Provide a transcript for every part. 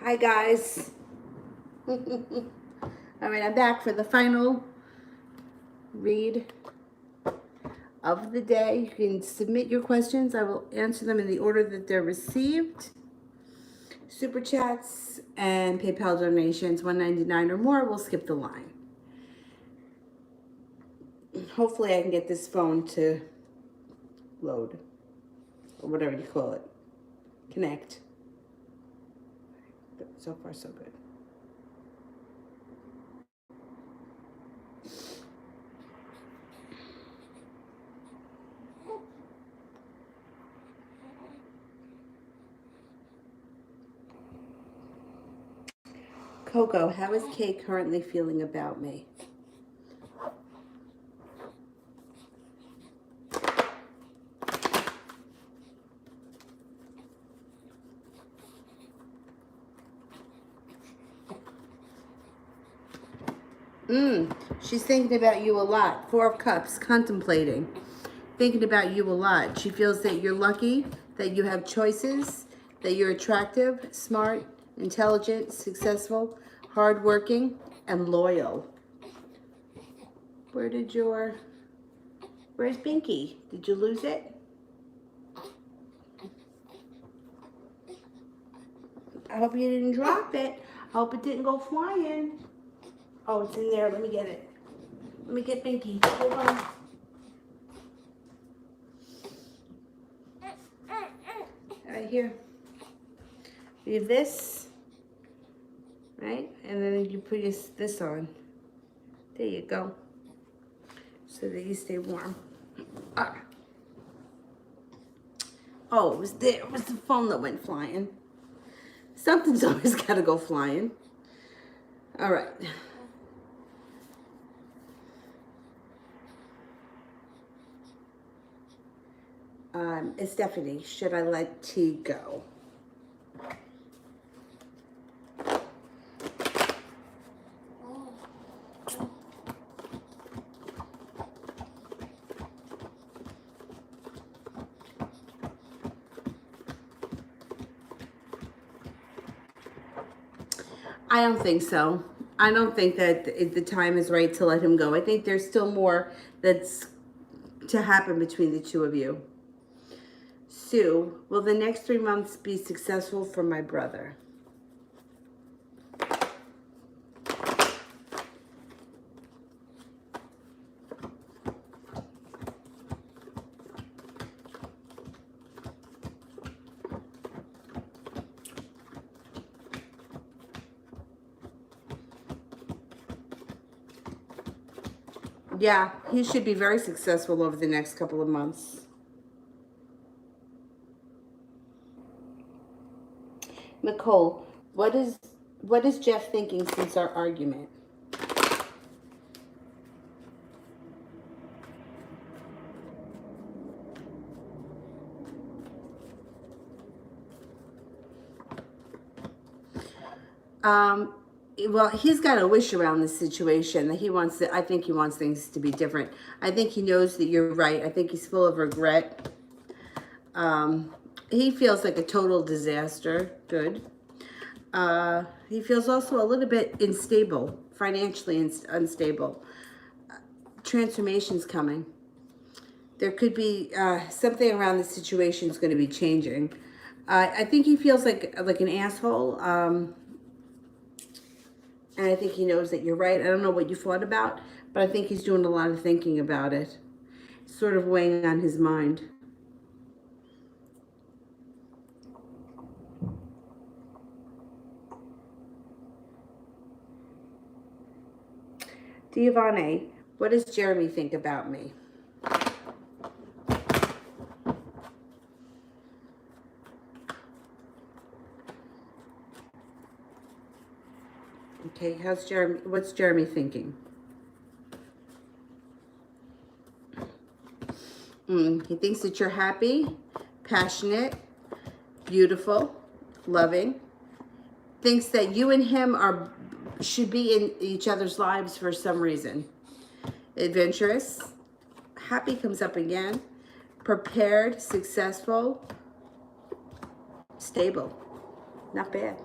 Hi guys. All right, I'm back for the final read of the day. You can submit your questions. I will answer them in the order that they're received. Super chats and PayPal donations, $1.99 or more, we'll skip the line. Hopefully I can get this phone to load, or whatever you call it. Connect. So far, so good. Coco, how is Kay currently feeling about me? She's thinking about you a lot. Four of Cups, contemplating. Thinking about you a lot. She feels that you're lucky, that you have choices, that you're attractive, smart, intelligent, successful, hardworking, and loyal. Where's Binky? Did you lose it? I hope you didn't drop it. I hope it didn't go flying. Oh, it's in there. Let me get it. Let me get Binky. Hold on. Right here. You have this, right? And then you put this on. There you go. So that you stay warm. Oh, it was there. It was the phone that went flying. Something's always got to go flying. All right. Stephanie, should I let T go? I don't think so. I don't think that the time is right to let him go. I think there's still more that's to happen between the two of you. Sue, will the next 3 months be successful for my brother? Yeah, he should be very successful over the next couple of months. Nicole, what is Jeff thinking since our argument? Well, he's got a wish around this situation that he wants I think he wants things to be different. I think he knows that you're right. I think he's full of regret. He feels like a total disaster. Good. He feels also a little bit unstable, financially unstable. Transformation's coming. There could be something around the situation is going to be changing. I think he feels like an asshole. And I think he knows that you're right. I don't know what you thought about, but I think he's doing a lot of thinking about it. It's sort of weighing on his mind. Giovanni, what does Jeremy think about me? Okay, what's Jeremy thinking? He thinks that you're happy, passionate, beautiful, loving. Thinks that you and him should be in each other's lives for some reason. Adventurous, happy comes up again. Prepared, successful, stable. Not bad.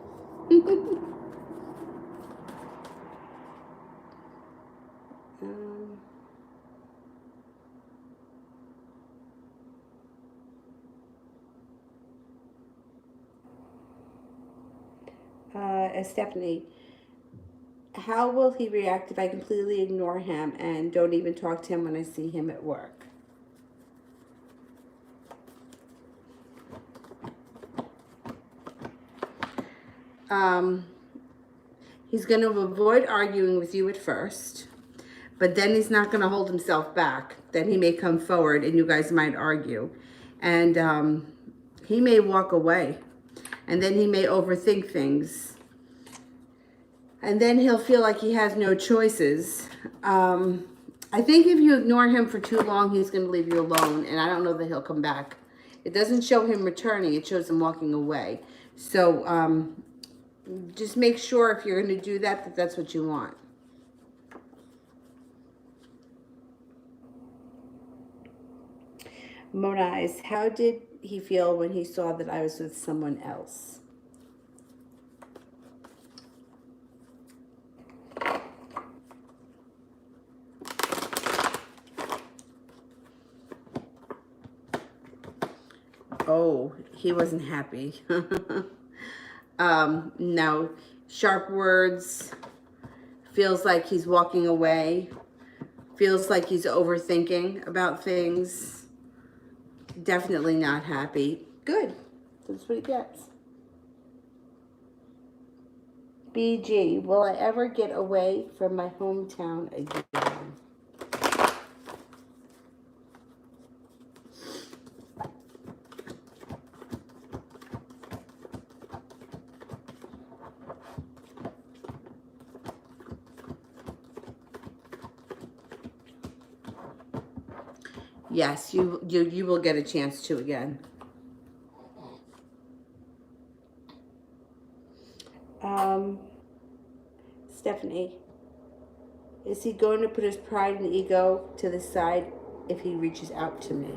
um, Stephanie, how will he react if I completely ignore him and don't even talk to him when I see him at work? Um, he's going to avoid arguing with you at first, but then he's not going to hold himself back. Then he may come forward and you guys might argue. And he may walk away. And then he may overthink things. And then he'll feel like he has no choices. I think if you ignore him for too long, he's going to leave you alone. And I don't know that he'll come back. It doesn't show him returning. It shows him walking away. So just make sure if you're going to do that, that that's what you want. Monize, how did he feel when he saw that I was with someone else? Oh, he wasn't happy. No, sharp words, feels like he's walking away, feels like he's overthinking about things. Definitely not happy. Good. That's what he gets. BG, will I ever get away from my hometown again? Yes, you will get a chance to again. Stephanie, is he going to put his pride and ego to the side if he reaches out to me?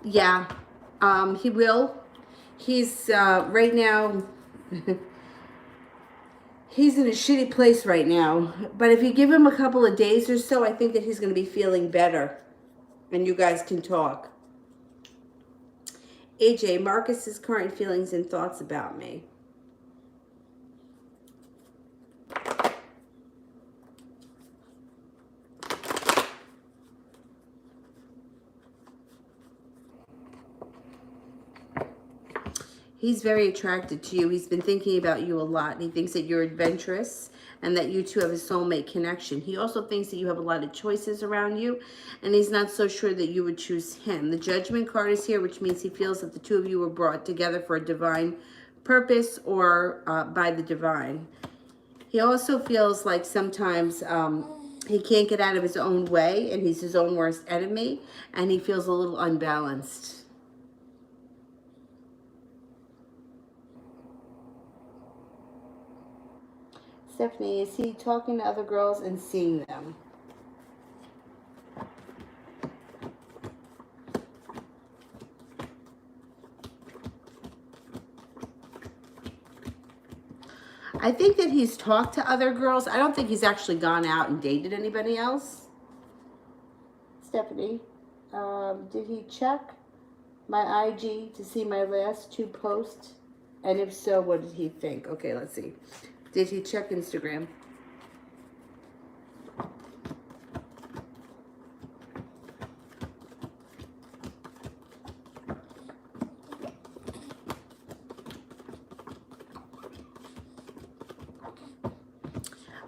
Yeah, he will. He's right now, he's in a shitty place right now. But if you give him a couple of days or so, I think that he's going to be feeling better. And you guys can talk. AJ, Marcus's current feelings and thoughts about me. He's very attracted to you. He's been thinking about you a lot. He thinks that you're adventurous and that you two have a soulmate connection. He also thinks that you have a lot of choices around you, and he's not so sure that you would choose him. The Judgment card is here, which means he feels that the two of you were brought together for a divine purpose or by the divine. He also feels like sometimes he can't get out of his own way, and he's his own worst enemy, and he feels a little unbalanced. Stephanie, is he talking to other girls and seeing them? I think that he's talked to other girls. I don't think he's actually gone out and dated anybody else. Stephanie, did he check my IG to see my last 2 posts? And if so, what did he think? Okay, let's see. Did he check Instagram?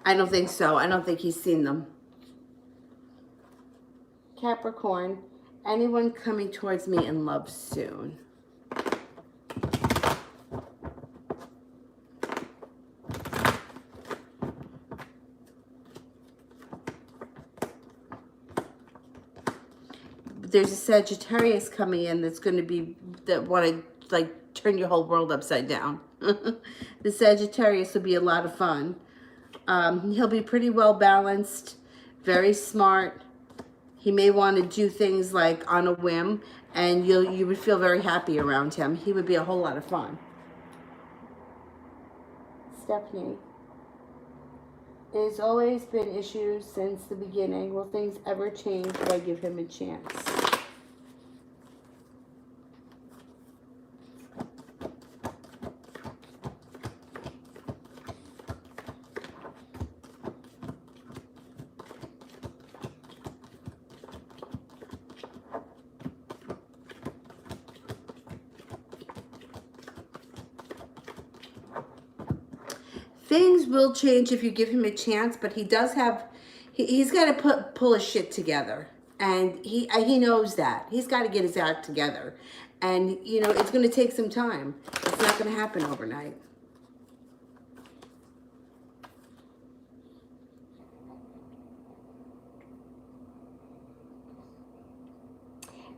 I don't think so. I don't think he's seen them. Capricorn, anyone coming towards me in love soon? There's a Sagittarius coming in that's going to be that want to like turn your whole world upside down. The Sagittarius will be a lot of fun. He'll be pretty well balanced, very smart. He may want to do things like on a whim, and you would feel very happy around him. He would be a whole lot of fun. Stephanie. There's always been issues since the beginning. Will things ever change if I give him a chance? Things will change if you give him a chance, but he does have, he's got to pull his shit together. And he knows that. He's got to get his act together. And, you know, it's going to take some time. It's not going to happen overnight.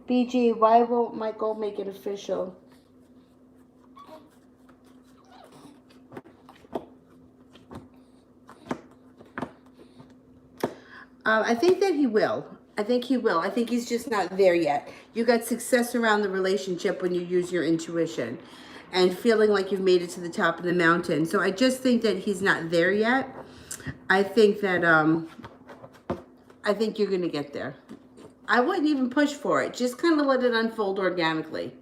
BG, why won't Michael make it official? I think that he will. I think he will. I think he's just not there yet. You got success around the relationship when you use your intuition and feeling like you've made it to the top of the mountain. So I just think that he's not there yet. I think that, I think you're going to get there. I wouldn't even push for it. Just kind of let it unfold organically.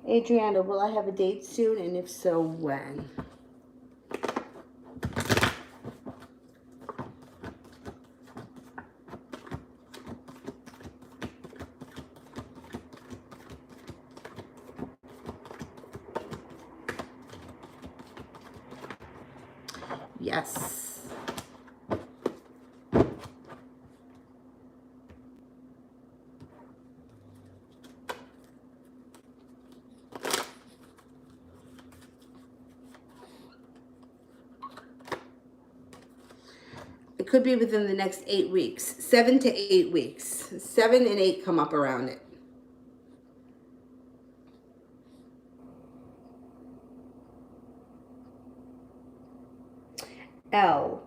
Adriana, will I have a date soon? And if so, when? Yes. It could be within the next 8 weeks. 7 to 8 weeks. 7 and 8 come up around it. L.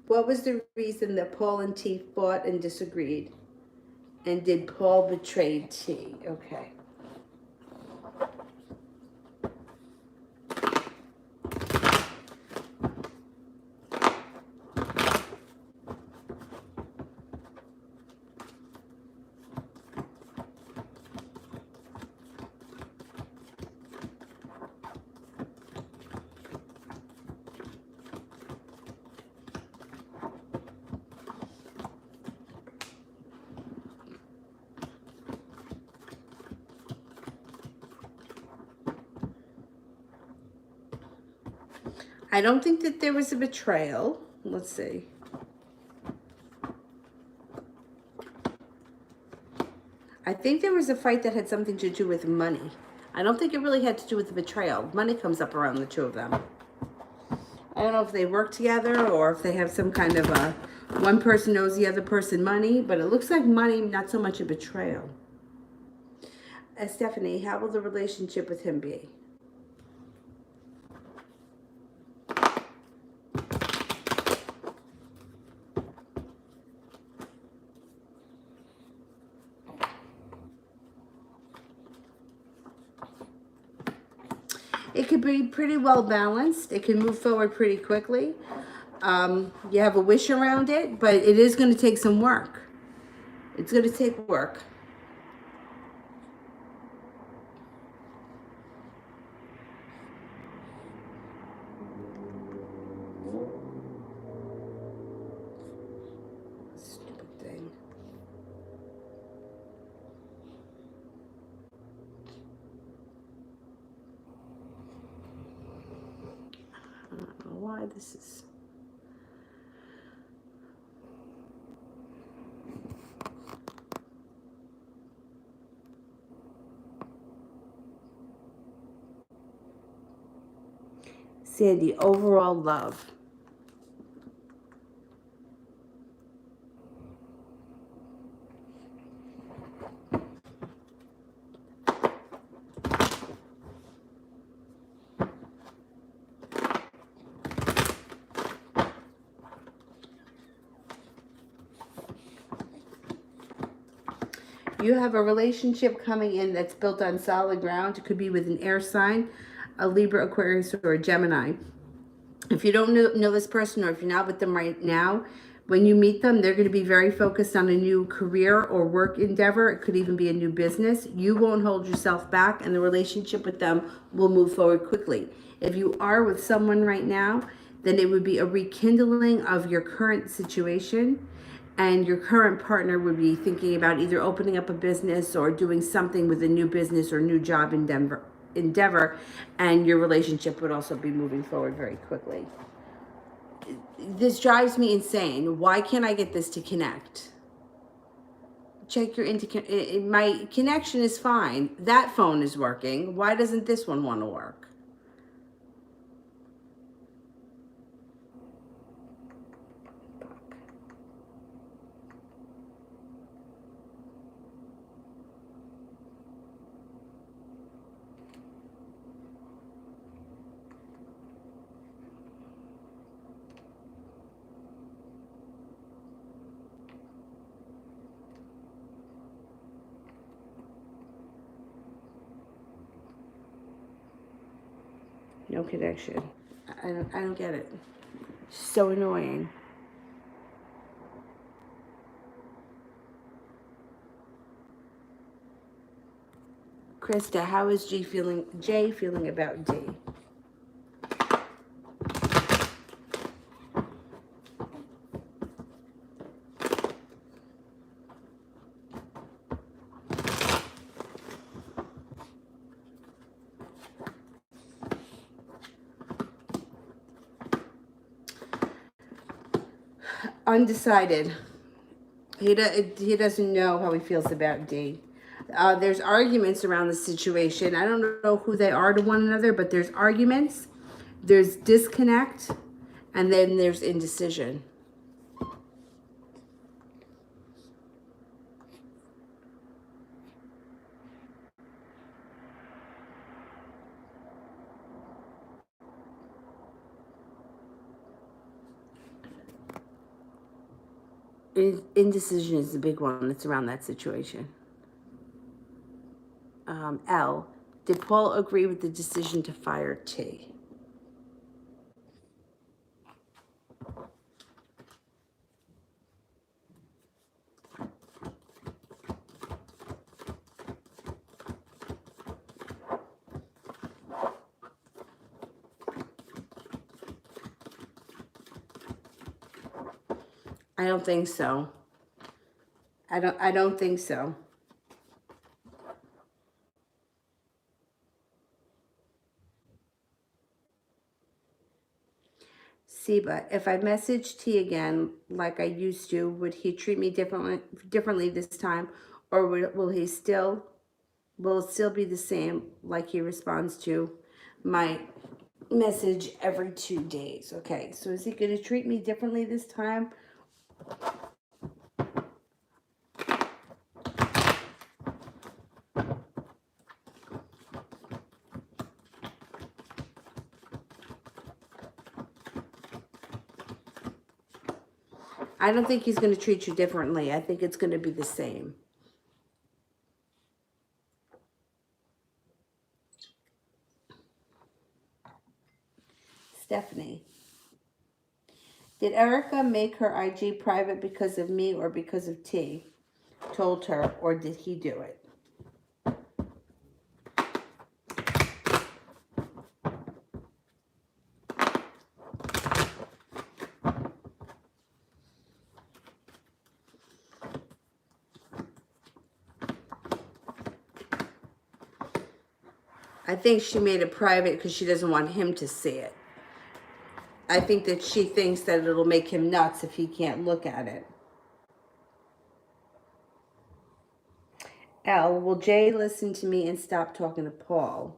What was the reason that Paul and T fought and disagreed? And did Paul betray T? Okay. I don't think that there was a betrayal. Let's see. I think there was a fight that had something to do with money. I don't think it really had to do with the betrayal. Money comes up around the two of them. I don't know if they work together or if they have some kind of a, one person owes the other person money, but it looks like money, not so much a betrayal. Stephanie, how will the relationship with him be? It could be pretty well balanced. It can move forward pretty quickly. You have a wish around it, but it is going to take some work. It's going to take work. Stupid thing. I don't know why this is... Sandy, overall love. You have a relationship coming in that's built on solid ground. It could be with an air sign, a Libra, Aquarius, or a Gemini. If you don't know this person, or if you're not with them right now, when you meet them, they're going to be very focused on a new career or work endeavor. It could even be a new business. You won't hold yourself back, and the relationship with them will move forward quickly. If you are with someone right now, then it would be a rekindling of your current situation, and your current partner would be thinking about either opening up a business or doing something with a new business or new job endeavor, and your relationship would also be moving forward very quickly. This drives me insane. Why can't I get this to connect? Check your my connection is fine. That phone is working. Why doesn't this one want to work? No connection. I don't get it. So annoying. Krista, how is Jay feeling about D? Undecided. He doesn't know how he feels about D. There's arguments around the situation. I don't know who they are to one another, but there's arguments, there's disconnect, and then there's indecision. Indecision is the big one that's around that situation. L, did Paul agree with the decision to fire T? I don't think so. I don't think so. Seba, if I message T again like I used to, would he treat me differently this time, or will it still be the same, like he responds to my message every 2 days? Okay, so is he going to treat me differently this time? I don't think he's going to treat you differently. I think it's going to be the same. Stephanie, did Erica make her IG private because of me or because of T told her, or did he do it? I think she made it private because she doesn't want him to see it. I think that she thinks that it'll make him nuts if he can't look at it. L, will Jay listen to me and stop talking to Paul?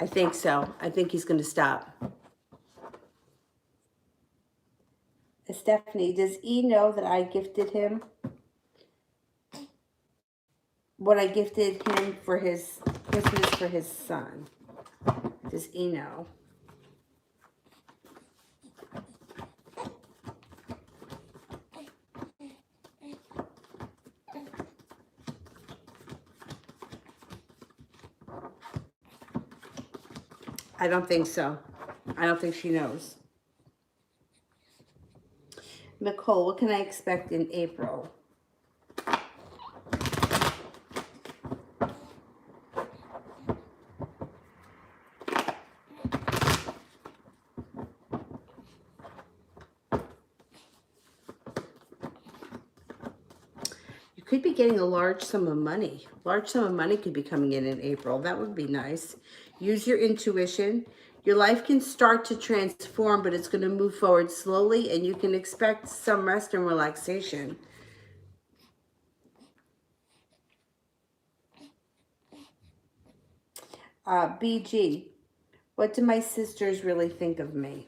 I think so. I think he's going to stop. Stephanie, does E know that I gifted him what I gifted him for his Christmas for his son. Does he know? I don't think so. I don't think she knows. Nicole, what can I expect in April? You could be getting a large sum of money. Large sum of money could be coming in April. That would be nice. Use your intuition. Your life can start to transform, but it's going to move forward slowly, and you can expect some rest and relaxation. BG, what do my sisters really think of me?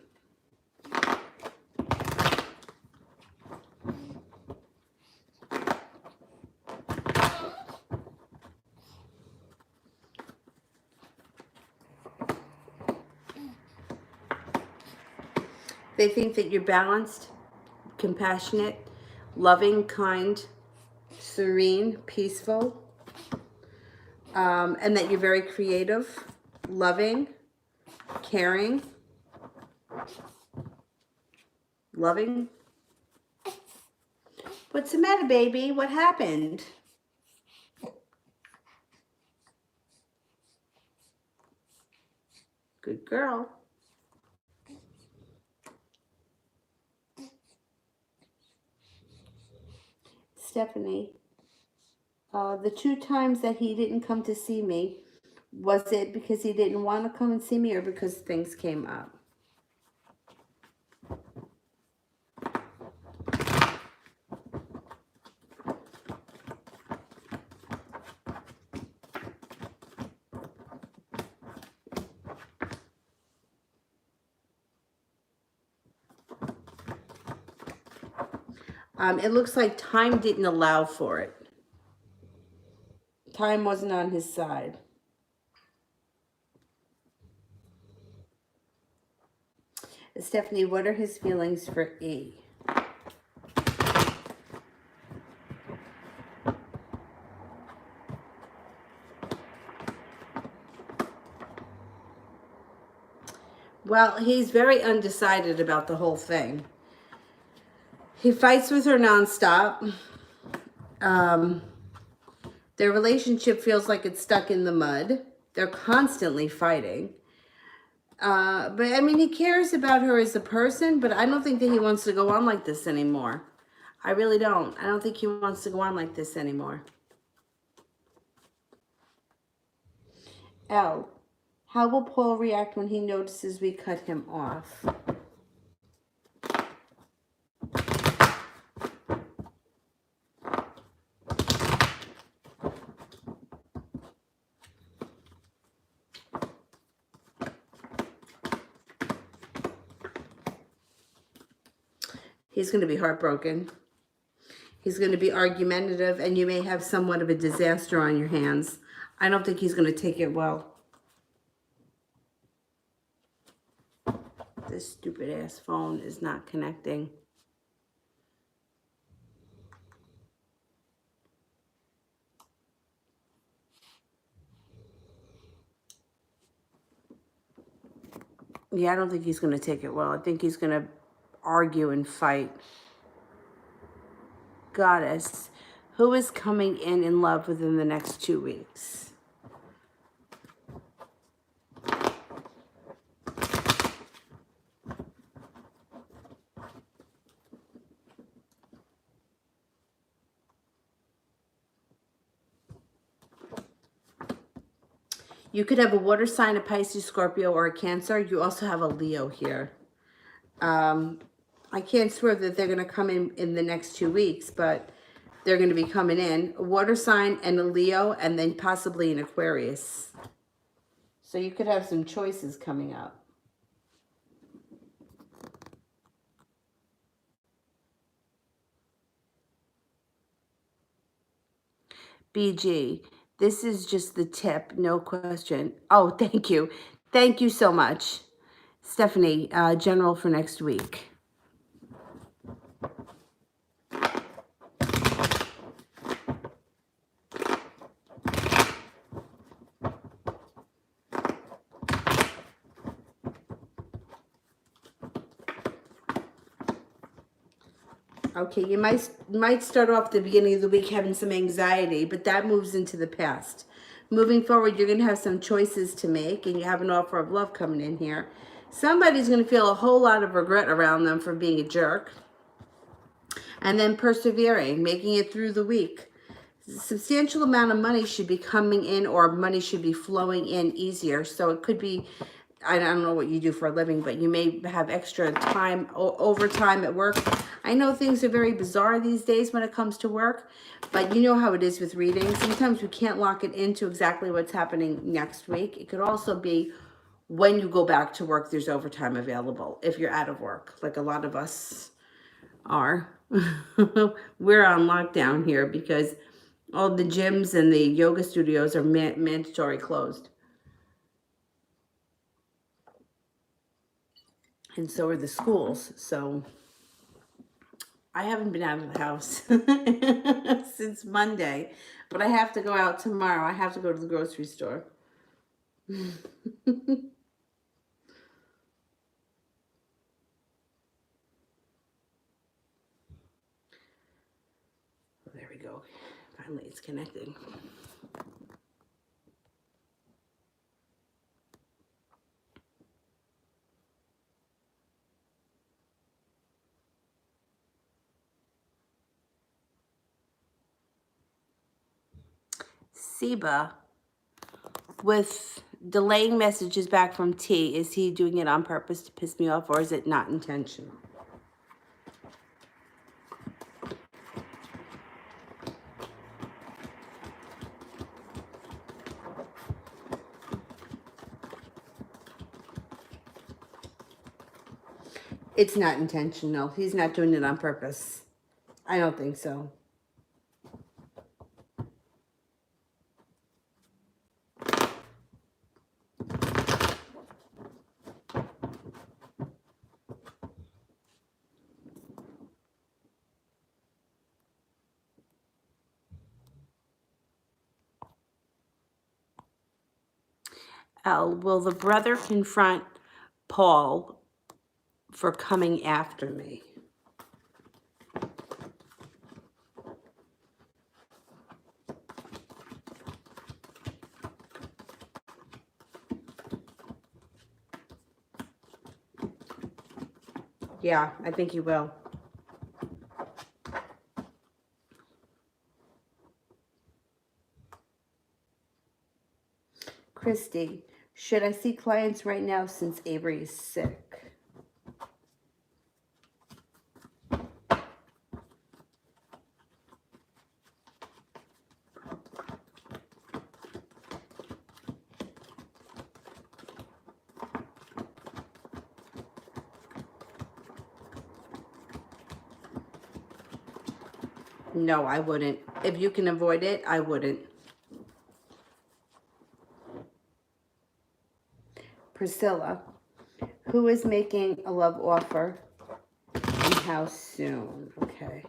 They think that you're balanced, compassionate, loving, kind, serene, peaceful, and that you're very creative, loving, caring, loving. What's the matter, baby? What happened? Good girl. Stephanie, the 2 times that he didn't come to see me, was it because he didn't want to come and see me or because things came up? It looks like time didn't allow for it. Time wasn't on his side. Stephanie, what are his feelings for E? Well, he's very undecided about the whole thing. He fights with her nonstop. Their relationship feels like it's stuck in the mud. They're constantly fighting. But I mean, he cares about her as a person, but I don't think that he wants to go on like this anymore. I really don't. I don't think he wants to go on like this anymore. L, how will Paul react when he notices we cut him off? He's going to be heartbroken. He's going to be argumentative, and you may have somewhat of a disaster on your hands. I don't think he's going to take it well. This stupid ass phone is not connecting. Yeah, I don't think he's going to take it well. I think he's going to argue and fight. Goddess, who is coming in love within the next 2 weeks? You could have a water sign, a Pisces, Scorpio, or a Cancer. You also have a Leo here. I can't swear that they're going to come in the next 2 weeks, but they're going to be coming in. A water sign and a Leo, and then possibly an Aquarius. So you could have some choices coming up. BG, this is just the tip, no question. Oh, thank you. Thank you so much. Stephanie, general for next week. Okay, you might start off the beginning of the week having some anxiety, but that moves into the past. Moving forward, you're going to have some choices to make, and you have an offer of love coming in here. Somebody's going to feel a whole lot of regret around them for being a jerk. And then persevering, making it through the week. A substantial amount of money should be coming in, or money should be flowing in easier. So it could be, I don't know what you do for a living, but you may have extra time, overtime at work. I know things are very bizarre these days when it comes to work, but you know how it is with reading. Sometimes we can't lock it into exactly what's happening next week. It could also be when you go back to work, there's overtime available if you're out of work, like a lot of us are. We're on lockdown here because all the gyms and the yoga studios are mandatory closed. And so are the schools. So I haven't been out of the house since Monday, but I have to go out tomorrow. I have to go to the grocery store. There we go. Finally, it's connecting. Seba, with delaying messages back from T, is he doing it on purpose to piss me off, or is it not intentional? It's not intentional. He's not doing it on purpose. I don't think so. L, will the brother confront Paul for coming after me? Yeah, I think he will. Christy, should I see clients right now since Avery is sick? No, I wouldn't. If you can avoid it, I wouldn't. Priscilla, who is making a love offer and how soon? Okay.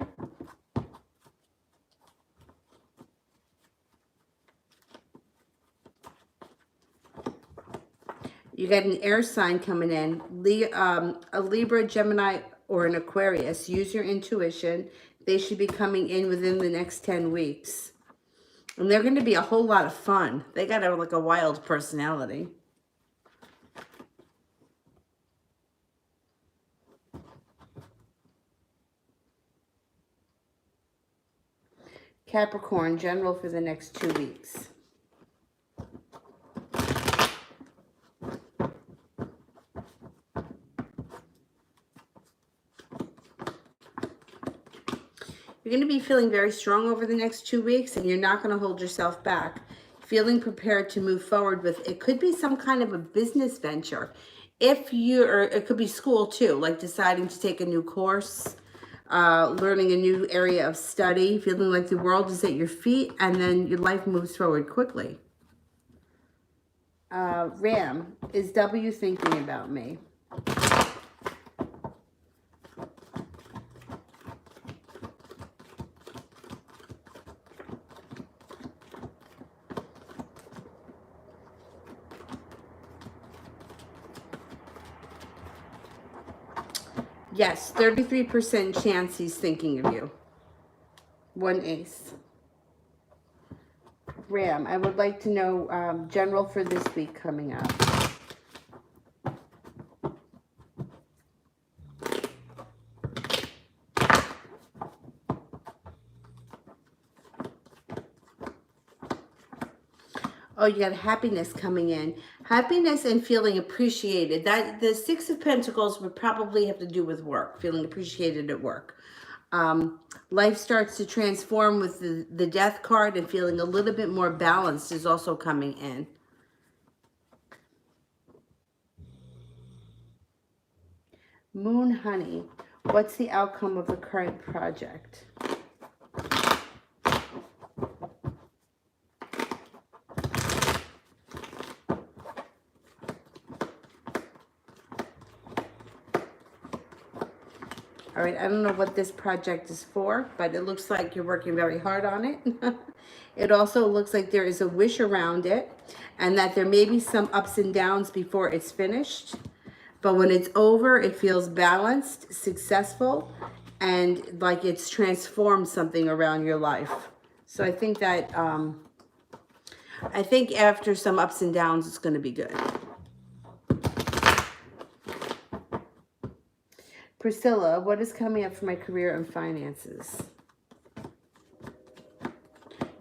You got an air sign coming in, a Libra, Gemini, or an Aquarius. Use your intuition. They should be coming in within the next 10 weeks. And they're going to be a whole lot of fun. They got like a wild personality. Capricorn, general for the next 2 weeks. You're going to be feeling very strong over the next 2 weeks, and you're not going to hold yourself back. Feeling prepared to move forward with, it could be some kind of a business venture. If you, or it could be school too, like deciding to take a new course. learning a new area of study, feeling like the world is at your feet, and then your life moves forward quickly. Ram, is W thinking about me? Yes, 33% chance he's thinking of you. 1 ace. Ram, I would like to know general for this week coming up. Oh, you got happiness coming in. Happiness and feeling appreciated. That the Six of Pentacles would probably have to do with work, feeling appreciated at work. Life starts to transform with the Death card, and feeling a little bit more balanced is also coming in. Moon, honey, what's the outcome of the current project? All right, I don't know what this project is for, but it looks like you're working very hard on it. It also looks like there is a wish around it, and that there may be some ups and downs before it's finished. But when it's over, it feels balanced, successful, and like it's transformed something around your life. So I think that, I think after some ups and downs, it's going to be good. Priscilla, what is coming up for my career and finances?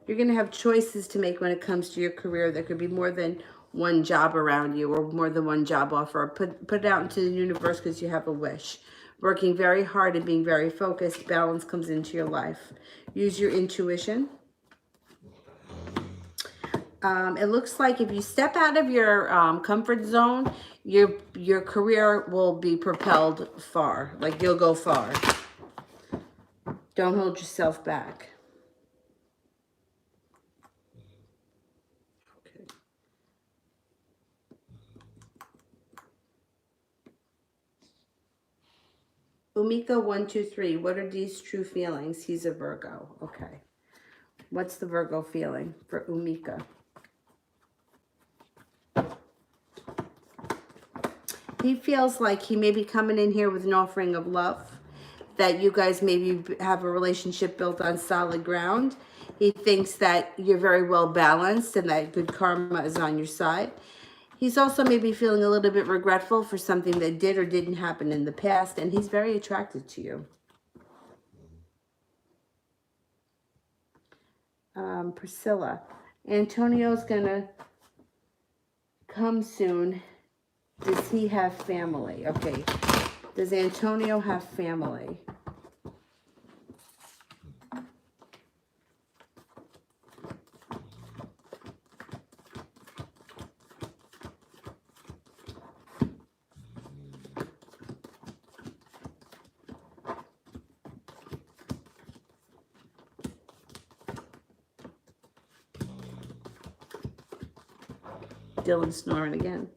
You're going to have choices to make when it comes to your career. There could be more than one job around you, or more than one job offer. Put it out into the universe because you have a wish. Working very hard and being very focused, balance comes into your life. Use your intuition. It looks like if you step out of your comfort zone, your career will be propelled far. Like, you'll go far. Don't hold yourself back. Okay. Umika 123. What are these true feelings? He's a Virgo. Okay. What's the Virgo feeling for Umika? He feels like he may be coming in here with an offering of love, that you guys maybe have a relationship built on solid ground. He thinks that you're very well balanced and that good karma is on your side. He's also maybe feeling a little bit regretful for something that did or didn't happen in the past, and he's very attracted to you. Priscilla, Antonio's gonna come soon. Does he have family? Okay. Does Antonio have family? Dylan's snoring again.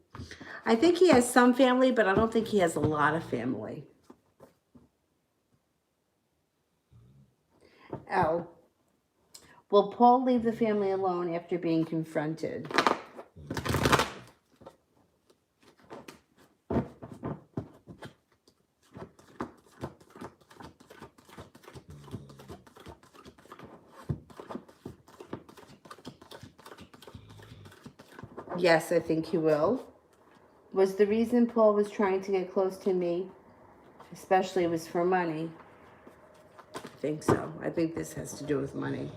I think he has some family, but I don't think he has a lot of family. Oh. Will Paul leave the family alone after being confronted? Yes, I think he will. Was the reason Paul was trying to get close to me, especially, was for money? I think so. I think this has to do with money.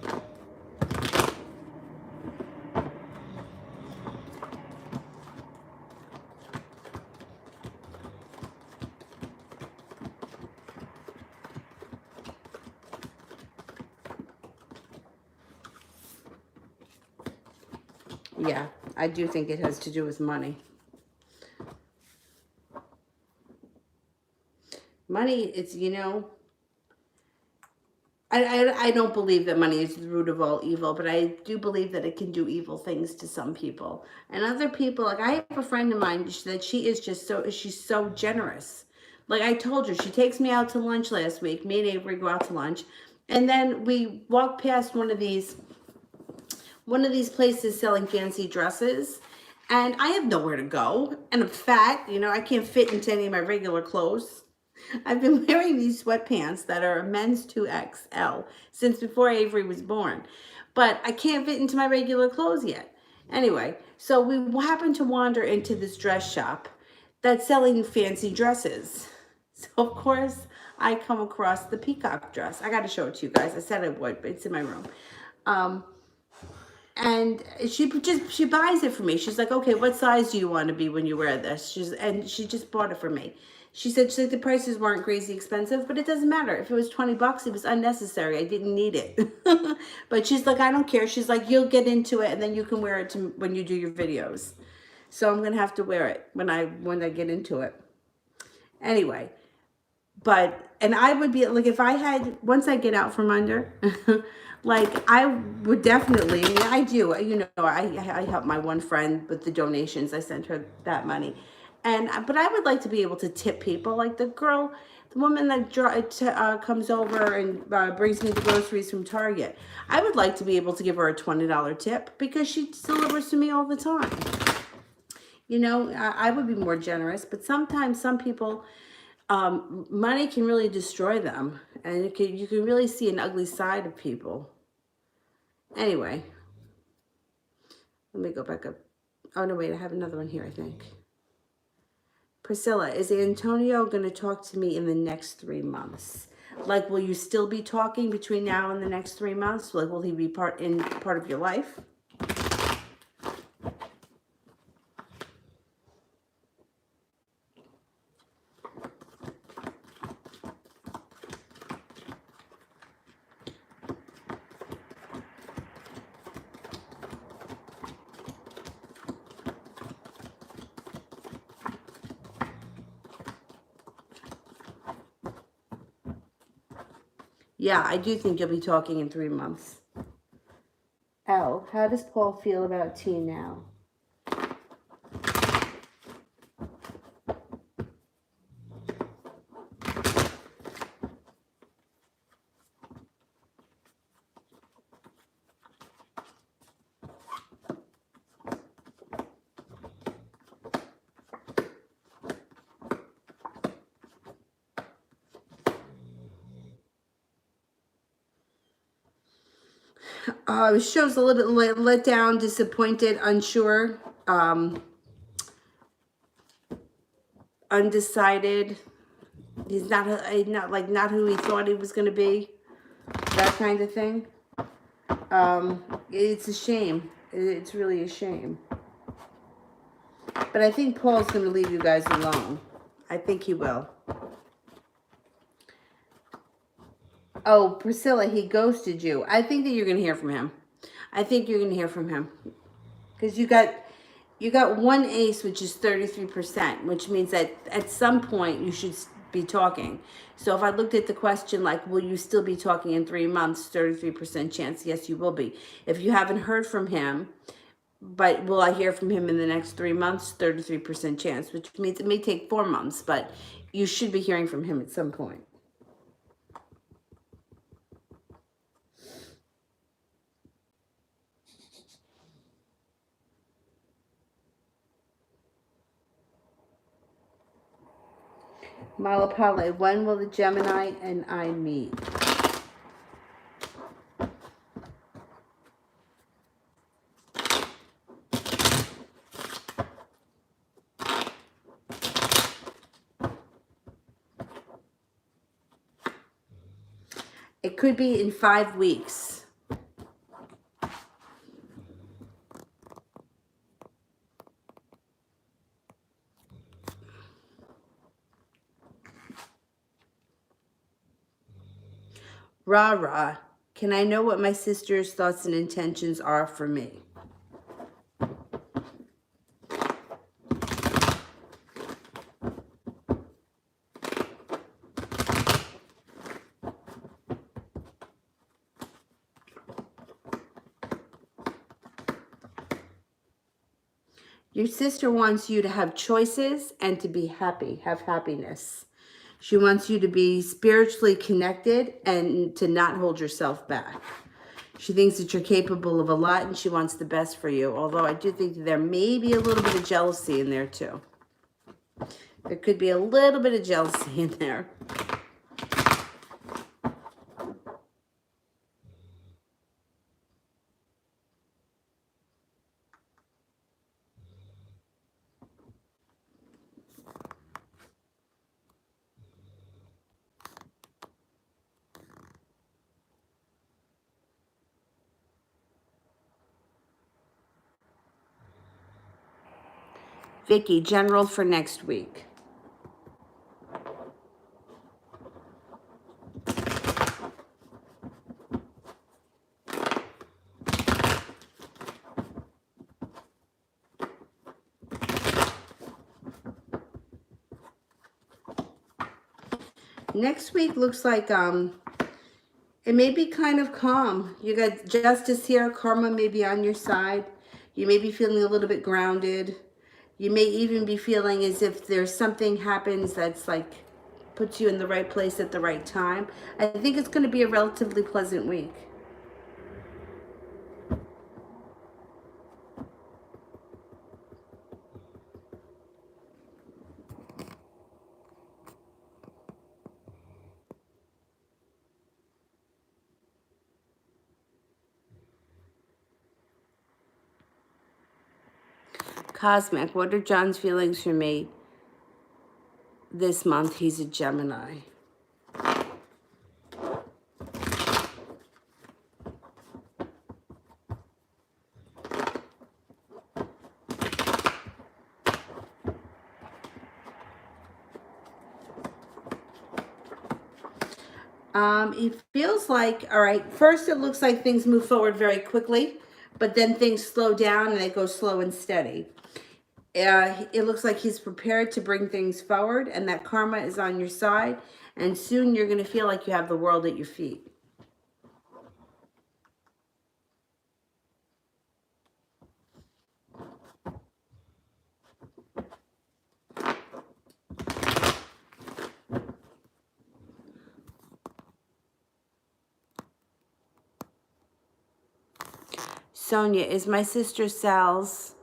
Yeah, I do think it has to do with money. Money, it's, you know, I don't believe that money is the root of all evil, but I do believe that it can do evil things to some people. And other people, like I have a friend of mine that she is just she's so generous. Like I told her, she takes me out to lunch last week. Me and Avery go out to lunch. And then we walk past one of these places selling fancy dresses. And I have nowhere to go. And I'm fat, I can't fit into any of my regular clothes. I've been wearing these sweatpants that are a men's 2XL since before Avery was born. But I can't fit into my regular clothes yet. Anyway, so we happened to wander into this dress shop that's selling fancy dresses. So, of course, I come across the peacock dress. I got to show it to you guys. I said I would, but it's in my room. And she buys it for me. She's like, okay, what size do you want to be when you wear this? And she just bought it for me. She said the prices weren't crazy expensive, but it doesn't matter. If it was $20, it was unnecessary. I didn't need it. But she's like, I don't care. She's like, you'll get into it, and then you can wear it when you do your videos. So I'm gonna have to wear it when I get into it. Anyway, and I would be like, if I had, once I get out from under, like I would definitely, I mean, I do, I help my one friend with the donations. I sent her that money. But I would like to be able to tip people, like the woman that comes over and brings me the groceries from Target. I would like to be able to give her a $20 tip because she delivers to me all the time. I would be more generous, but sometimes some people, money can really destroy them, and you can really see an ugly side of people. Anyway, let me go back up. Oh no, wait, I have another one here, I think. Priscilla, is Antonio going to talk to me in the next 3 months? Like, will you still be talking between now and the next 3 months? Like, will he be part of your life? Yeah, I do think you'll be talking in 3 months. L, how does Paul feel about T now? It shows a little bit let down, disappointed, unsure, undecided. He's not who he thought he was going to be. That kind of thing. It's a shame. It's really a shame. But I think Paul's going to leave you guys alone. I think he will. Oh, Priscilla, he ghosted you. I think that you're going to hear from him. I think you're going to hear from him. Because you got one ace, which is 33%, which means that at some point you should be talking. So if I looked at the question like, will you still be talking in 3 months? 33% chance, yes, you will be. If you haven't heard from him, but will I hear from him in the next 3 months? 33% chance, which means it may take 4 months, but you should be hearing from him at some point. Malapale, when will the Gemini and I meet? It could be in 5 weeks. Rah, can I know what my sister's thoughts and intentions are for me? Your sister wants you to have choices and to be happy, have happiness. She wants you to be spiritually connected and to not hold yourself back. She thinks that you're capable of a lot and she wants the best for you. Although I do think there may be a little bit of jealousy in there too. There could be a little bit of jealousy in there. Vicky, general for next week. Next week looks like it may be kind of calm. You got justice here. Karma may be on your side. You may be feeling a little bit grounded. You may even be feeling as if there's something happens that's like puts you in the right place at the right time. I think it's going to be a relatively pleasant week. Cosmic, what are John's feelings for me this month? He's a Gemini. It feels like, all right, first it looks like things move forward very quickly, but then things slow down and they go slow and steady. It looks like he's prepared to bring things forward and that karma is on your side. And soon you're going to feel like you have the world at your feet. Sonia, is my sister Sal's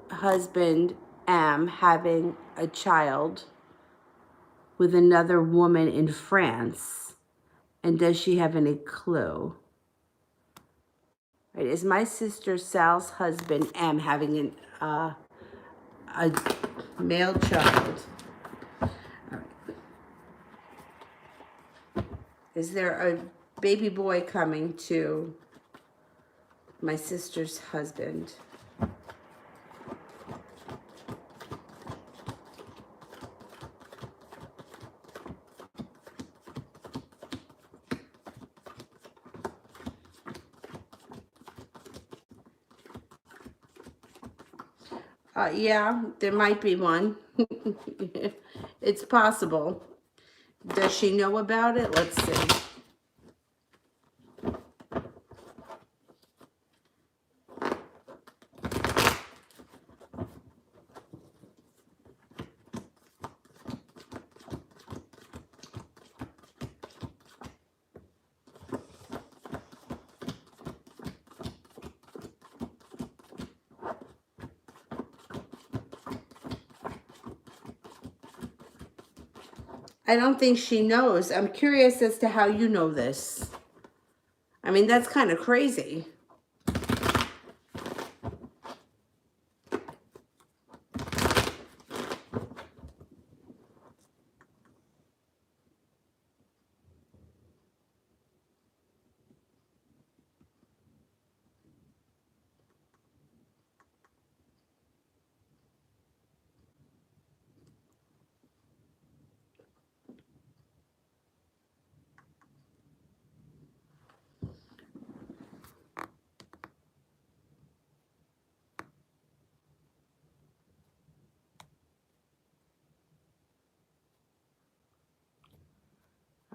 husband, Am, having a child with another woman in France? And does she have any clue? Right, is my sister Sal's husband, Am, having a male child? All right. Is there a baby boy coming to my sister's husband? Yeah, there might be one. It's possible. Does she know about it? Let's see. I don't think she knows. I'm curious as to how you know this. I mean, that's kind of crazy.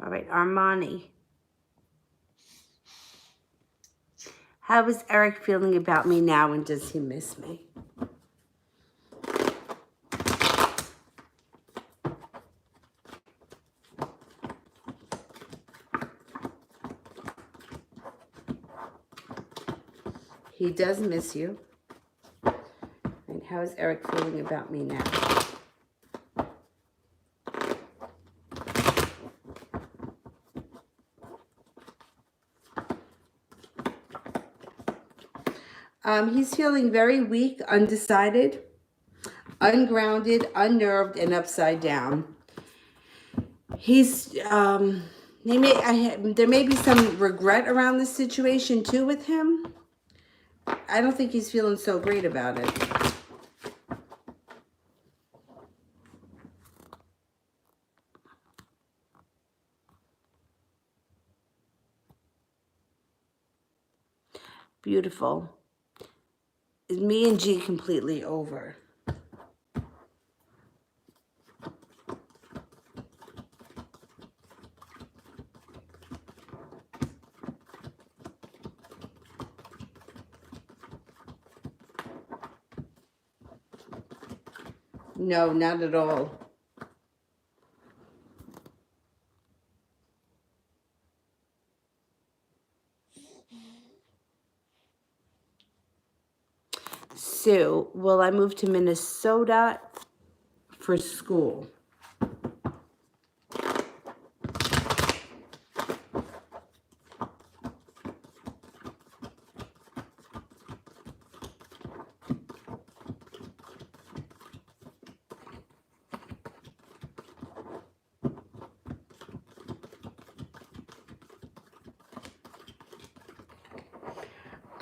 All right, Armani. How is Eric feeling about me now and does he miss me? He does miss you. And how is Eric feeling about me now? He's feeling very weak, undecided, ungrounded, unnerved, and upside down. There may be some regret around this situation too with him. I don't think he's feeling so great about it. Beautiful. Is me and G completely over? No, not at all. Sue, will I move to Minnesota for school?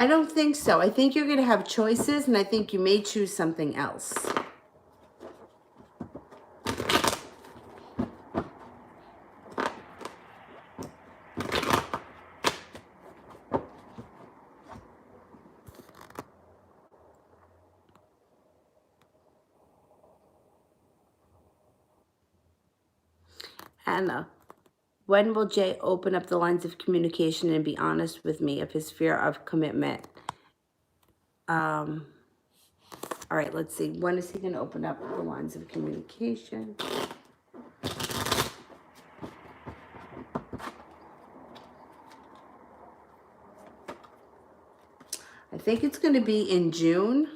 I don't think so. I think you're going to have choices, and I think you may choose something else. Anna, when will Jay open up the lines of communication and be honest with me of his fear of commitment? All right, let's see. When is he going to open up the lines of communication? I think it's going to be in June.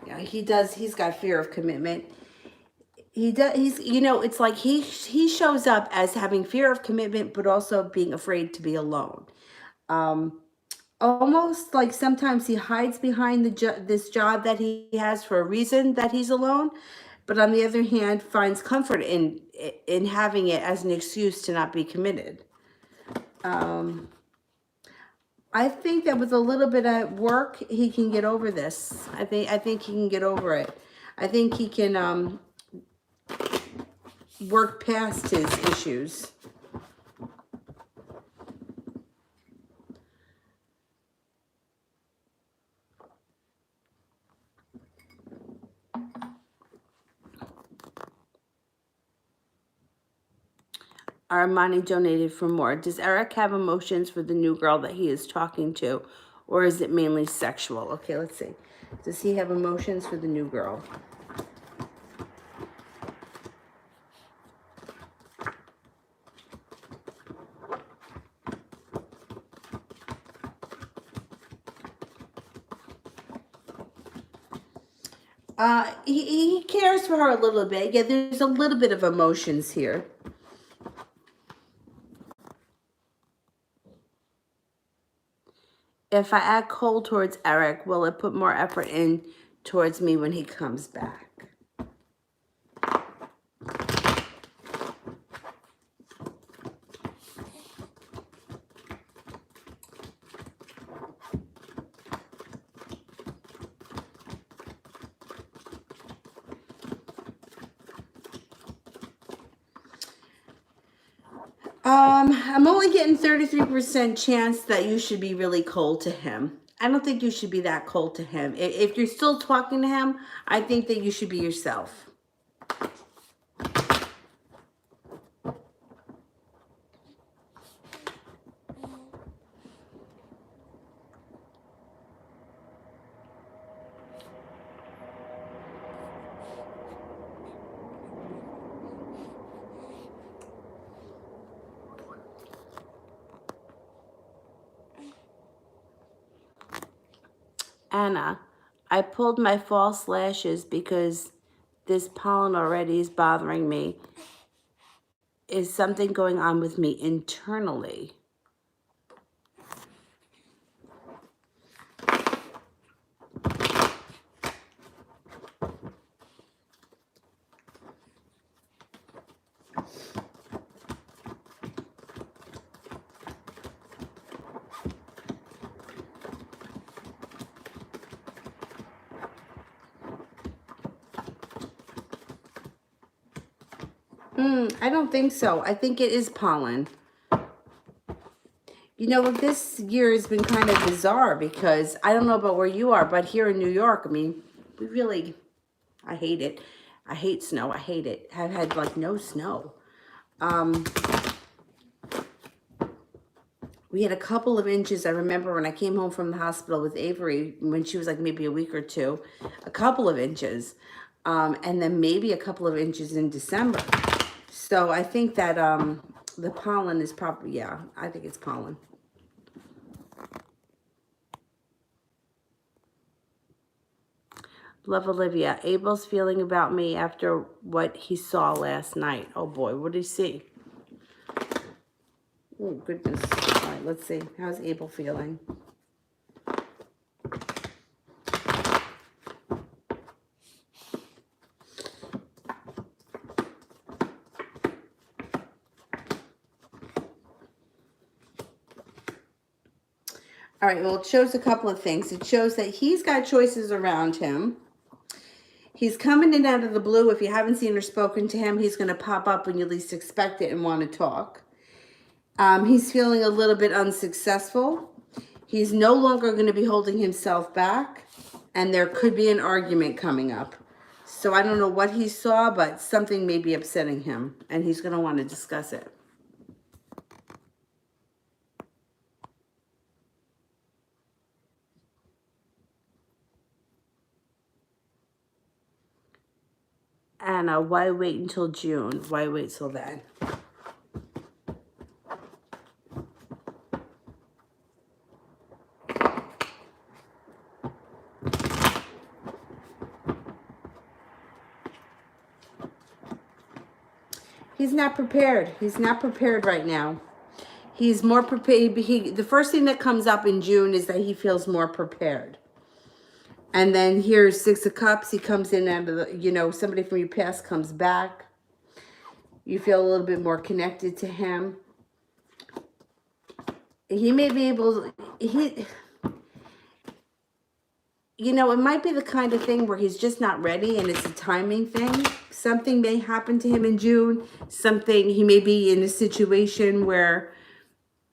Yeah, he's got fear of commitment. It's like he shows up as having fear of commitment, but also being afraid to be alone. Almost like sometimes he hides behind this job that he has for a reason that he's alone, but on the other hand, finds comfort in having it as an excuse to not be committed. I think that with a little bit of work, he can get over this. I think he can get over it. I think he can work past his issues. Armani donated for more. Does Eric have emotions for the new girl that he is talking to, or is it mainly sexual? Okay, let's see. Does he have emotions for the new girl? He cares for her a little bit. Yeah, there's a little bit of emotions here. If I act cold towards Eric, will it put more effort in towards me when he comes back? I'm only getting 33% chance that you should be really cold to him. I don't think you should be that cold to him. If you're still talking to him, I think that you should be yourself. Anna, I pulled my false lashes because this pollen already is bothering me. Is something going on with me internally? I don't think so. I think it is pollen. You know, this year has been kind of bizarre because I don't know about where you are, but here in New York, I mean, we really, I hate it. I hate snow. I hate it. I've had like no snow. We had a couple of inches. I remember when I came home from the hospital with Avery, when she was like maybe a week or two, a couple of inches. And then maybe a couple of inches in December. So I think that the pollen is probably, yeah, I think it's pollen. Love, Olivia. Abel's feeling about me after what he saw last night. Oh boy, what did he see? Oh goodness. All right, let's see. How's Abel feeling? All right, well, it shows a couple of things. It shows that he's got choices around him. He's coming in out of the blue. If you haven't seen or spoken to him, he's going to pop up when you least expect it and want to talk. He's feeling a little bit unsuccessful. He's no longer going to be holding himself back, and there could be an argument coming up. So I don't know what he saw, but something may be upsetting him, and he's going to want to discuss it. Anna, why wait until June? Why wait till then? He's not prepared. He's not prepared right now. He's more prepared. The first thing that comes up in June is that he feels more prepared. And then here's Six of Cups. He comes in out of the, you know, somebody from your past comes back. You feel a little bit more connected to him. He may be able, you know, it might be the kind of thing where he's just not ready and it's a timing thing. Something may happen to him in June. He may be in a situation where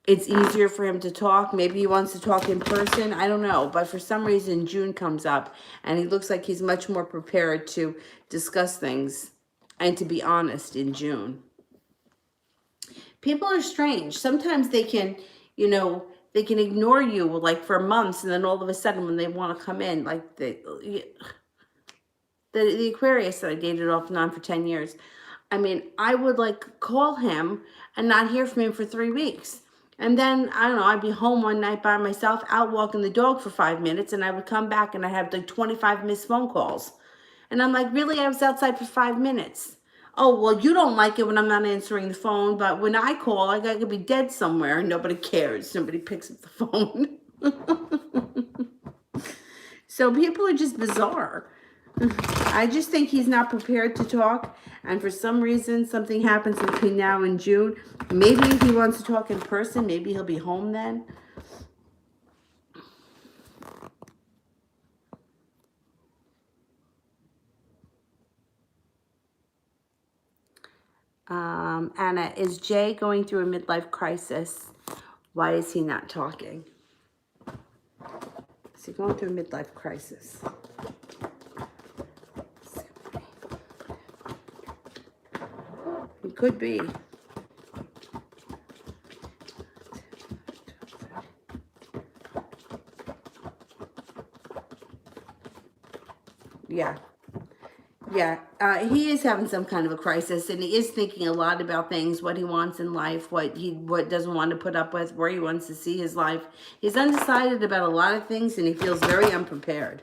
it's easier for him to talk. Maybe he wants to talk in person. I don't know. But for some reason, June comes up and he looks like he's much more prepared to discuss things and to be honest in June. People are strange. Sometimes they can, you know, they can ignore you like for months, and then all of a sudden when they want to come in, like the Aquarius that I dated off and on for 10 years. I mean, I would like call him and not hear from him for 3 weeks. And then, I don't know, I'd be home one night by myself, out walking the dog for 5 minutes, and I would come back and I have like 25 missed phone calls. And I'm like, really? I was outside for 5 minutes. Oh, well, you don't like it when I'm not answering the phone, but when I call, I could be dead somewhere and nobody cares. Nobody picks up the phone. So people are just bizarre. I just think he's not prepared to talk, and for some reason something happens between now and June. Maybe he wants to talk in person. Maybe he'll be home then. Anna, is Jay going through a midlife crisis? Why is he not talking? Is he going through a midlife crisis? It could be. Yeah. He is having some kind of a crisis, and he is thinking a lot about things, what he wants in life, what doesn't want to put up with, where he wants to see his life. He's undecided about a lot of things, and he feels very unprepared.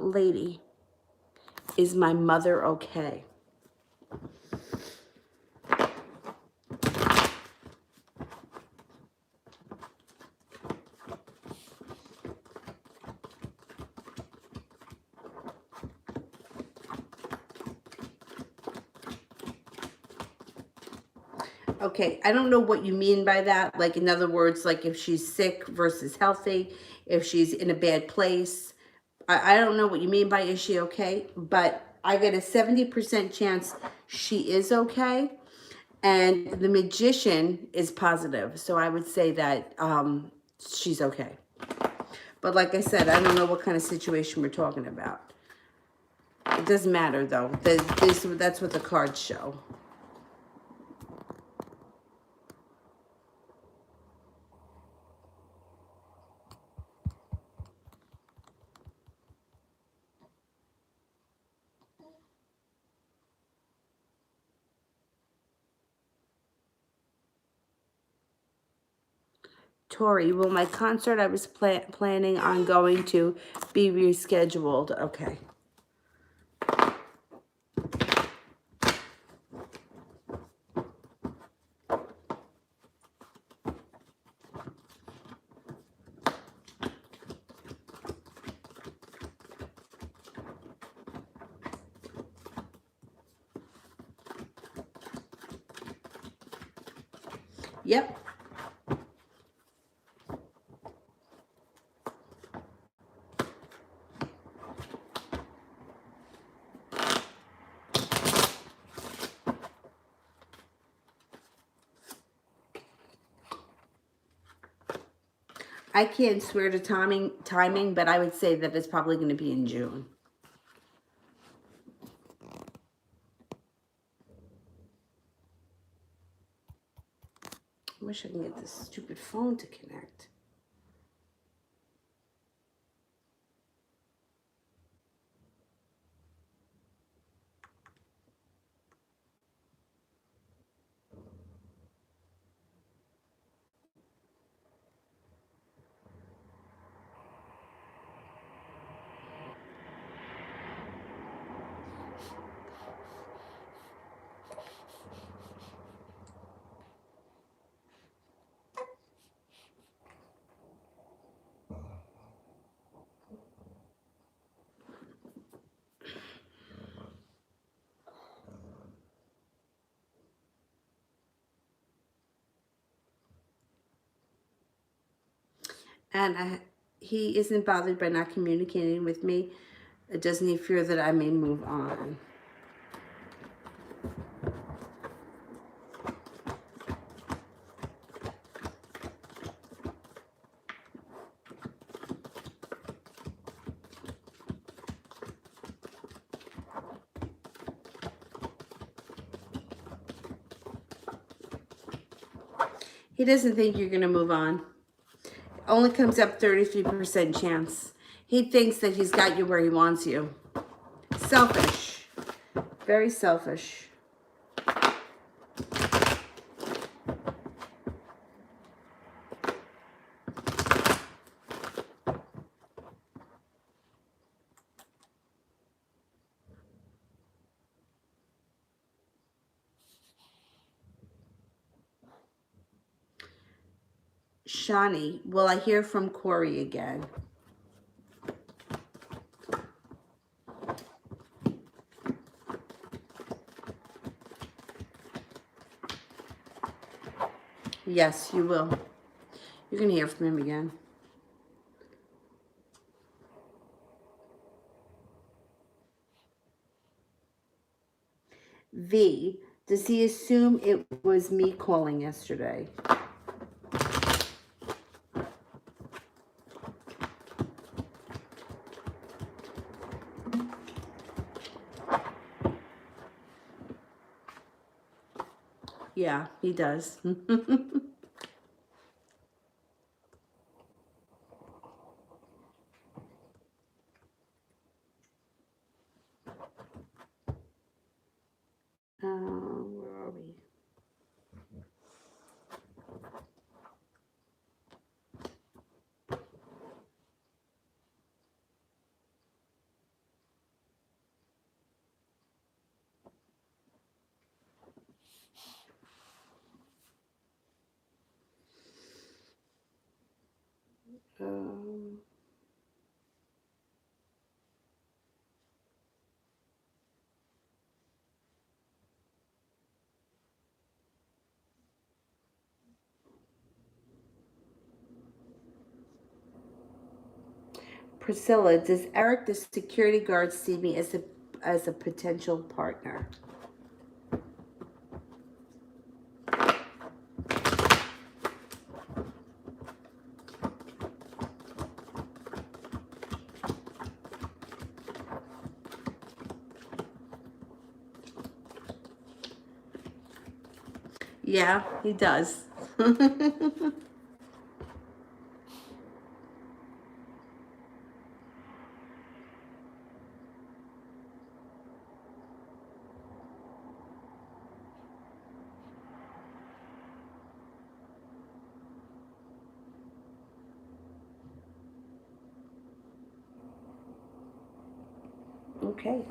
Lady, is my mother okay? Okay, I don't know what you mean by that. Like, in other words, like if she's sick versus healthy, if she's in a bad place. I don't know what you mean by is she okay, but I get a 70% chance she is okay. And the magician is positive. So I would say that she's okay. But like I said, I don't know what kind of situation we're talking about. It doesn't matter, though. That's what the cards show. Tori, will my concert I was planning on going to be rescheduled? Okay. Yep. I can't swear to timing, but I would say that it's probably going to be in June. I wish I can get this stupid phone to connect. And he isn't bothered by not communicating with me. Doesn't he fear that I may move on? He doesn't think you're going to move on. Only comes up 33% chance. He thinks that he's got you where he wants you. Selfish. Very selfish. Shani, will I hear from Corey again? Yes, you will. You're going to hear from him again. V, does he assume it was me calling yesterday? Yeah, he does. Where are we? Um, Priscilla, does Eric, the security guard, see me as a potential partner? Yeah, he does. Okay.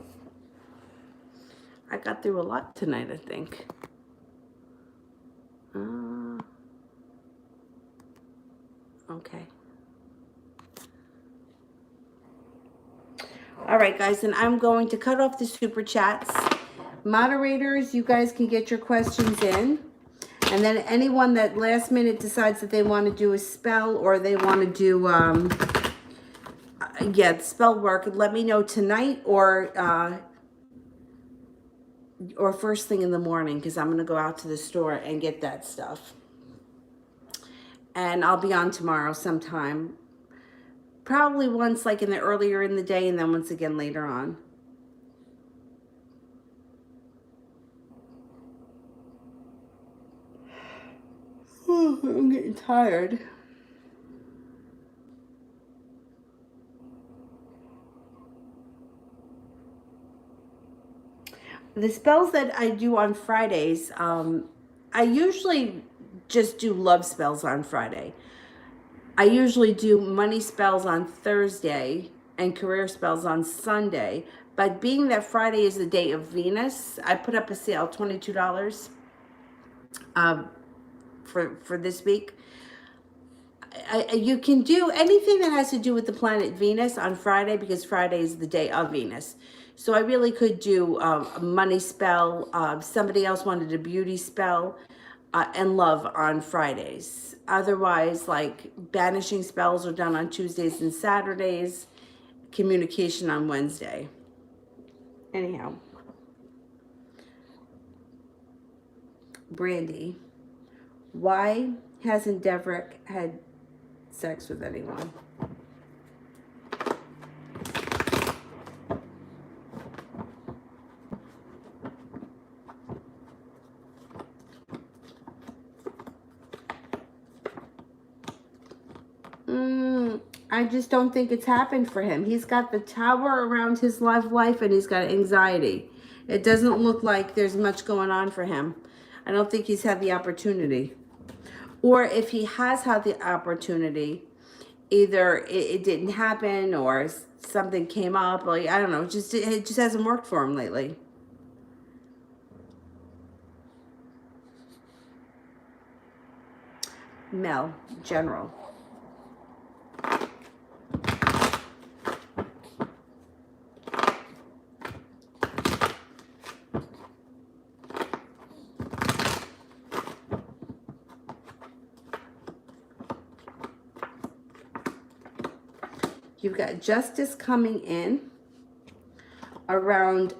I got through a lot tonight, I think. Okay. All right, guys, and I'm going to cut off the super chats. Moderators, you guys can get your questions in. And then anyone that last minute decides that they want to do a spell or they want to do, spell work, let me know tonight or first thing in the morning, because I'm going to go out to the store and get that stuff. And I'll be on tomorrow sometime. Probably once like in the earlier in the day and then once again later on. I'm getting tired. The spells that I do on Fridays, I usually just do love spells on Friday. I usually do money spells on Thursday and career spells on Sunday. But being that Friday is the day of Venus, I put up a sale, $22 for this week. You can do anything that has to do with the planet Venus on Friday because Friday is the day of Venus. So I really could do a money spell. Somebody else wanted a beauty spell and love on Fridays. Otherwise, like banishing spells are done on Tuesdays and Saturdays. Communication on Wednesday. Anyhow. Brandy, why hasn't Deverick had sex with anyone? I just don't think it's happened for him. He's got the tower around his love life and he's got anxiety. It doesn't look like there's much going on for him. I don't think he's had the opportunity. Or if he has had the opportunity, either it didn't happen or something came up. Like, I don't know. It just hasn't worked for him lately. Mel, general. You've got justice coming in around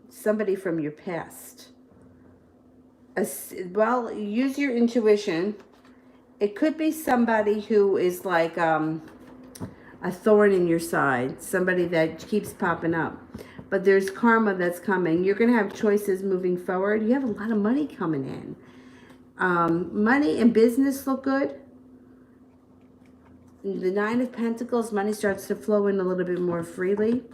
somebody from your past. Well, use your intuition. It could be somebody who is like a thorn in your side, somebody that keeps popping up. But there's karma that's coming. You're going to have choices moving forward. You have a lot of money coming in. Money and business look good. The Nine of Pentacles, money starts to flow in a little bit more freely.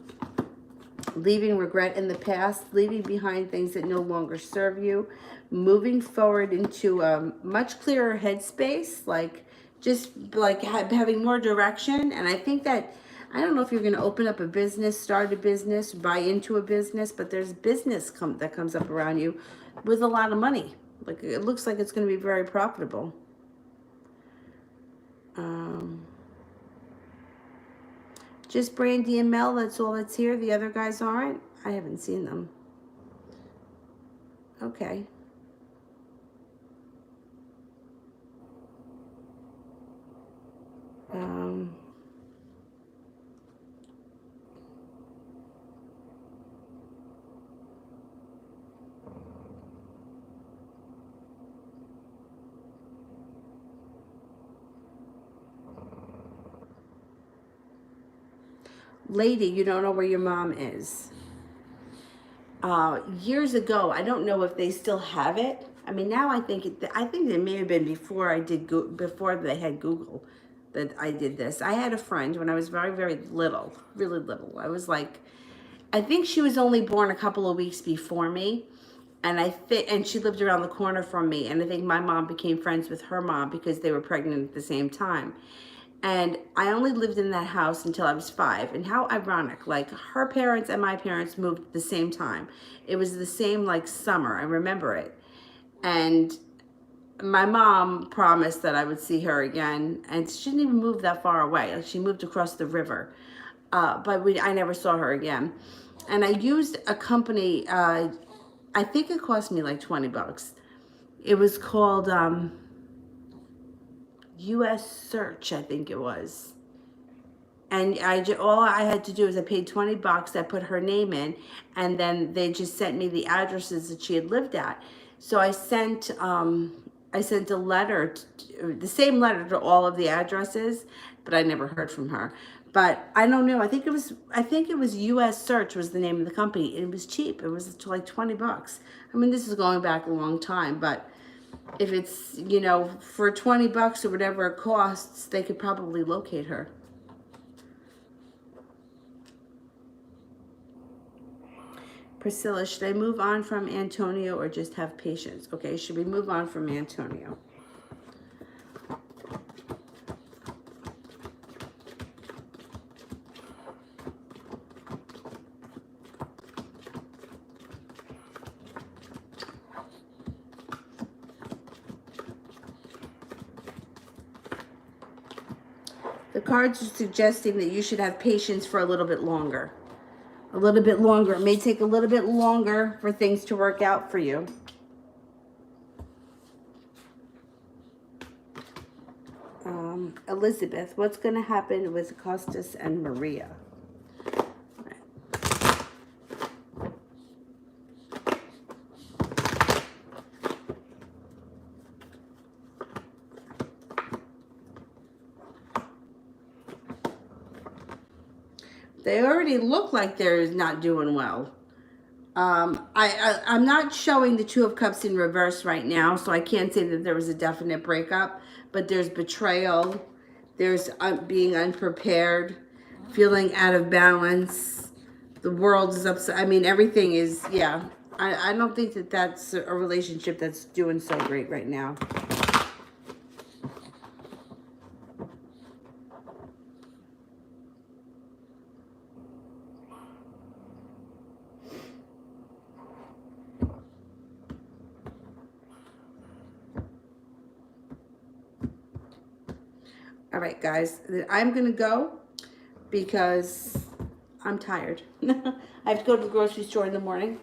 Leaving regret in the past, leaving behind things that no longer serve you, moving forward into a much clearer headspace, like just like having more direction. And I think that, I don't know if you're going to open up a business, start a business, buy into a business, but there's business that comes up around you with a lot of money. Like it looks like it's going to be very profitable. Just Brandy and Mel, that's all that's here. The other guys aren't. I haven't seen them. Okay. Lady, you don't know where your mom is. Years ago, I don't know if they still have it. I mean, now I think it may have been before before they had Google that I did this. I had a friend when I was very, very little, really little. I was like, I think she was only born a couple of weeks before me. And she lived around the corner from me. And I think my mom became friends with her mom because they were pregnant at the same time. And I only lived in that house until I was 5. And how ironic, like her parents and my parents moved at the same time. It was the same like summer, I remember it. And my mom promised that I would see her again. And she didn't even move that far away. Like she moved across the river. But I never saw her again. And I used a company, I think it cost me like $20. It was called US Search, I think it was. And all I had to do is I paid $20. I put her name in, and then they just sent me the addresses that she had lived at. So I sent a letter, the same letter to all of the addresses, but I never heard from her. But I don't know. I think it was US Search was the name of the company. It was cheap. It was like $20. I mean, this is going back a long time, but if it's, for $20 or whatever it costs, they could probably locate her. Priscilla, should I move on from Antonio or just have patience? Okay, should we move on from Antonio? The cards are suggesting that you should have patience for a little bit longer. A little bit longer. It may take a little bit longer for things to work out for you. Elizabeth, what's going to happen with Costas and Maria? They already look like they're not doing well. I'm not showing the Two of Cups in reverse right now, so I can't say that there was a definite breakup. But there's betrayal. There's being unprepared, feeling out of balance. The world is upset. I mean, everything is, yeah. I don't think that that's a relationship that's doing so great right now. All right, guys, I'm going to go because I'm tired. I have to go to the grocery store in the morning.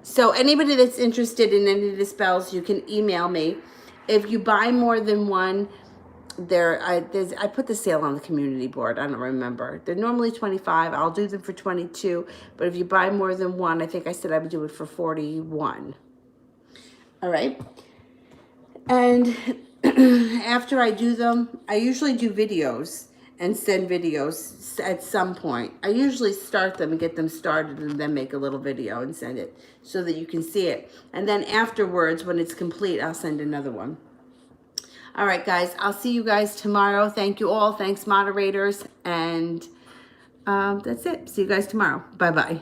So anybody that's interested in any of the spells, you can email me. If you buy more than one, I put the sale on the community board. I don't remember. They're normally $25. I'll do them for $22. But if you buy more than one, I think I said I would do it for $41. All right. And after I do them, I usually do videos. and send videos at some point. I usually start them and get them started and then make a little video and send it so that you can see it. And then afterwards, when it's complete, I'll send another one. All right, guys, I'll see you guys tomorrow. Thank you all. Thanks, moderators. And that's it. See you guys tomorrow. Bye-bye.